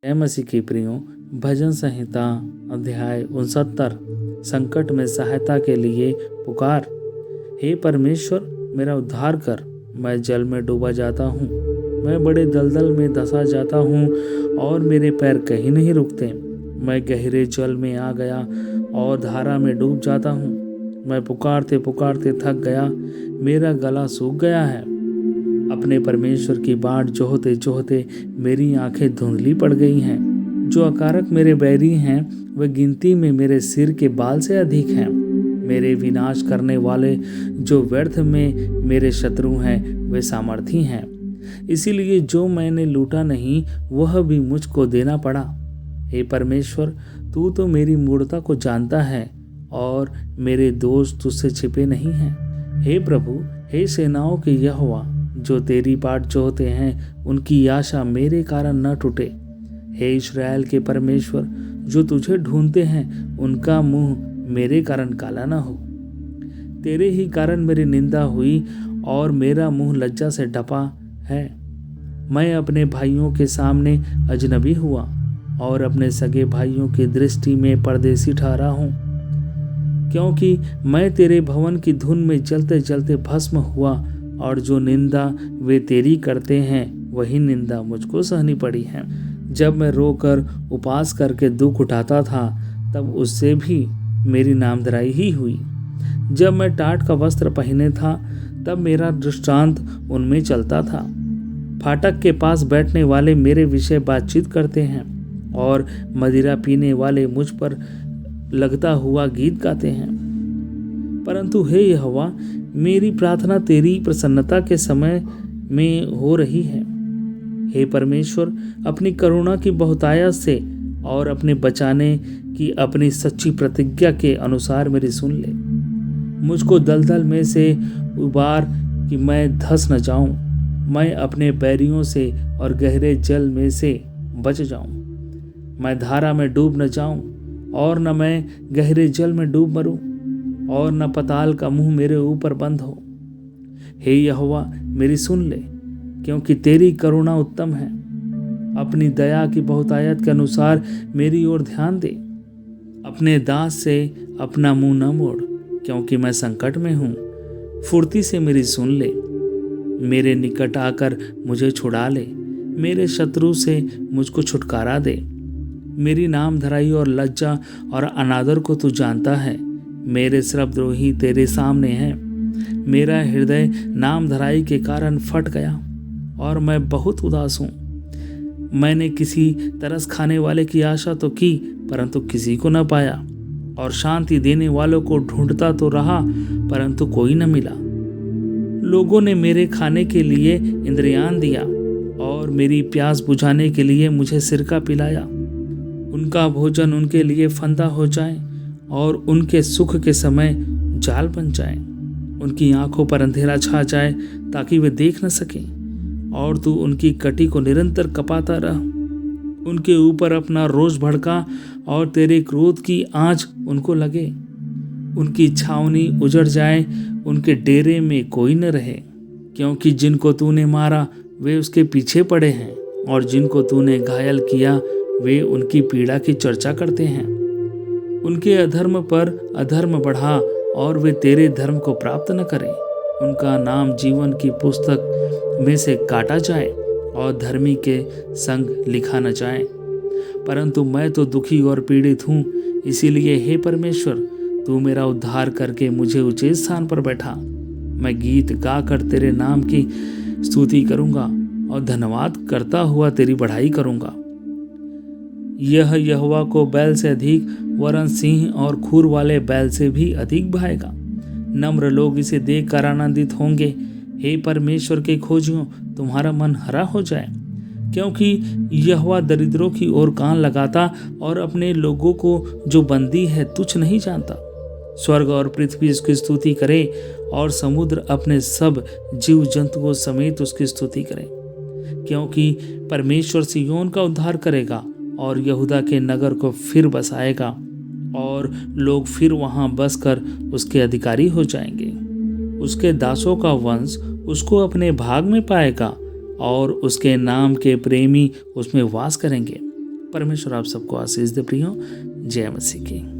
जय मसीह के प्रियो, भजन संहिता अध्याय 69। संकट में सहायता के लिए पुकार। हे परमेश्वर, मेरा उद्धार कर। मैं जल में डूबा जाता हूँ, मैं बड़े दलदल में धंसा जाता हूँ और मेरे पैर कहीं नहीं रुकते। मैं गहरे जल में आ गया और धारा में डूब जाता हूँ। मैं पुकारते पुकारते थक गया, मेरा गला सूख गया है। अपने परमेश्वर की बाट जोहते जोहते मेरी आंखें धुंधली पड़ गई हैं। जो अकारक मेरे बैरी हैं, वे गिनती में मेरे सिर के बाल से अधिक हैं। मेरे विनाश करने वाले जो व्यर्थ में मेरे शत्रु हैं, वे सामर्थी हैं। इसीलिए जो मैंने लूटा नहीं, वह भी मुझको देना पड़ा। हे परमेश्वर, तू तो मेरी मूढ़ता को जानता है और मेरे दोष तुझसे छिपे नहीं हैं। हे प्रभु, हे सेनाओं के यहोवा, जो तेरी बाट जोहते हैं, उनकी आशा मेरे कारण न टूटे। हे इस्राएल के परमेश्वर, जो तुझे ढूंढते हैं, उनका मुंह मेरे कारण काला न हो। तेरे ही कारण मेरी निंदा हुई और मेरा मुंह लज्जा से ढपा है। मैं अपने भाइयों के सामने अजनबी हुआ और अपने सगे भाइयों की दृष्टि में परदेसी ठहरा हूँ, क्योंकि मैं तेरे भवन की धुन में जलते जलते भस्म हुआ और जो निंदा वे तेरी करते हैं, वही निंदा मुझको सहनी पड़ी है। जब मैं रोकर उपवास करके दुख उठाता था, तब उससे भी मेरी नामधराई ही हुई। जब मैं टाट का वस्त्र पहने था, तब मेरा दृष्टांत उनमें चलता था। फाटक के पास बैठने वाले मेरे विषय बातचीत करते हैं और मदिरा पीने वाले मुझ पर लगता हुआ गीत गाते हैं। परंतु हे यहोवा, मेरी प्रार्थना तेरी प्रसन्नता के समय में हो रही है। हे परमेश्वर, अपनी करुणा की बहुतायत से और अपने बचाने की अपनी सच्ची प्रतिज्ञा के अनुसार मेरी सुन ले। मुझको दलदल में से उबार कि मैं धंस न जाऊं। मैं अपने बैरियों से और गहरे जल में से बच जाऊं। मैं धारा में डूब न जाऊं और न मैं गहरे जल में डूब मरूं और न पताल का मुंह मेरे ऊपर बंद हो। हे यहोवा, मेरी सुन ले, क्योंकि तेरी करुणा उत्तम है। अपनी दया की बहुतायत के अनुसार मेरी ओर ध्यान दे। अपने दास से अपना मुंह न मोड़, क्योंकि मैं संकट में हूँ। फुर्ती से मेरी सुन ले, मेरे निकट आकर मुझे छुड़ा ले। मेरे शत्रु से मुझको छुटकारा दे। मेरी नामधराई और लज्जा और अनादर को तू जानता है। मेरे श्रमद्रोही तेरे सामने हैं। मेरा हृदय नामधराई के कारण फट गया और मैं बहुत उदास हूँ। मैंने किसी तरस खाने वाले की आशा तो की, परंतु किसी को न पाया, और शांति देने वालों को ढूंढता तो रहा, परंतु कोई न मिला। लोगों ने मेरे खाने के लिए इंद्रियान दिया और मेरी प्यास बुझाने के लिए मुझे सिरका पिलाया। उनका भोजन उनके लिए फंदा हो जाए और उनके सुख के समय जाल बन जाए। उनकी आंखों पर अंधेरा छा जाए ताकि वे देख न सकें, और तू उनकी कटी को निरंतर कपाता रह। उनके ऊपर अपना रोष भड़का और तेरे क्रोध की आँच उनको लगे। उनकी छावनी उजड़ जाए, उनके डेरे में कोई न रहे, क्योंकि जिनको तूने मारा वे उसके पीछे पड़े हैं, और जिनको तूने घायल किया वे उनकी पीड़ा की चर्चा करते हैं। उनके अधर्म पर अधर्म बढ़ा और वे तेरे धर्म को प्राप्त न करें। उनका नाम जीवन की पुस्तक में से काटा जाए और धर्मी के संग लिखा न जाए। परंतु मैं तो दुखी और पीड़ित हूँ। इसीलिए हे परमेश्वर, तू मेरा उद्धार करके मुझे ऊंचे स्थान पर बैठा। मैं गीत गाकर तेरे नाम की स्तुति करूँगा और धन्यवाद करता हुआ तेरी बढ़ाई करूँगा। यह यहोवा को बैल से अधिक, वरन सिंह और खूर वाले बैल से भी अधिक भाएगा। नम्र लोग इसे देखकर आनंदित होंगे। हे परमेश्वर के खोजियों, तुम्हारा मन हरा हो जाए, क्योंकि यहोवा दरिद्रों की ओर कान लगाता और अपने लोगों को जो बंदी है तुच्छ नहीं जानता। स्वर्ग और पृथ्वी उसकी स्तुति करे और समुद्र अपने सब जीव जंतुओं समेत उसकी स्तुति करे, क्योंकि परमेश्वर सिय्योन का उद्धार करेगा और यहूदा के नगर को फिर बसाएगा, और लोग फिर वहां बसकर उसके अधिकारी हो जाएंगे। उसके दासों का वंश उसको अपने भाग में पाएगा और उसके नाम के प्रेमी उसमें वास करेंगे। परमेश्वर आप सबको आशीष दे प्रियो। जय मसीह की।